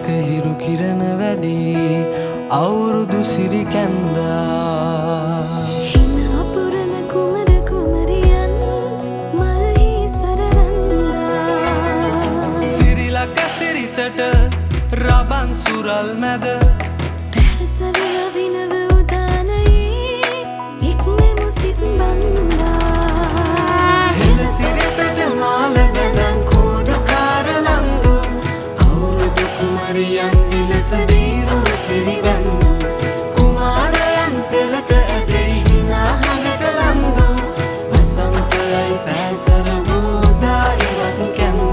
හිතක හිරු කිරණ වැදි අවුරුදු සිරි කැන්දා හිනා පුරන කුමර කුමරියන් මල්හි සරරන්දා සිරිලක සිරිතට රබන් සුරල් මැද පැහැසල අභිනව උදානයේ ඉක්මෙමු සිත් බන්දා හෙළ සිරිතට මාල බැඳන් කෝඩකාර ලංදු අවුරුදු කුමරියන් විලස දීරු සිරි බැන්දු කුමාරයන් පෙළට ඇදෙයි හිනා හඬට ලංදු වසන්තයයි පැසර වූදා ඉවත් කැන්දු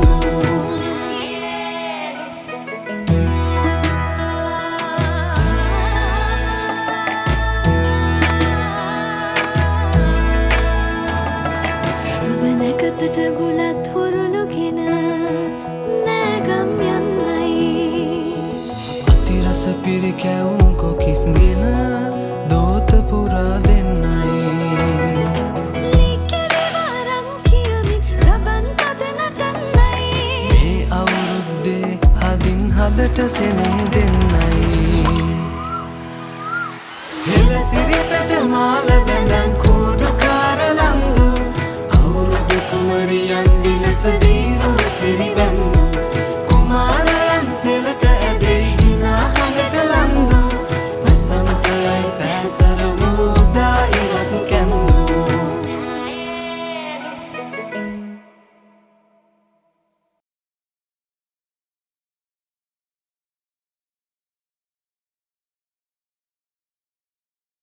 නැකතට බුලත් හොරලුගෙන නෑගම් යන්නයි අතිරස පිරිකැවුම් කොකිස්ගෙන දෝත පුරා දෙන්නයි ලිකෙරවාරම් කියමින් රබන් පද නටන්නයි මේ අවුරුද්දේ හදින් හදට සෙනේ දෙන්නයි හෙළ සිරිතට මාල බැඳන් කෝඩකාර ලංදු අවුරුදු කුමරියන් විලස දීරු සිරි බැන්දු කුමාරයන් පෙළට ඇදෙයි හිනා හඬට ලංදු වසන්තයයි පැසර වූ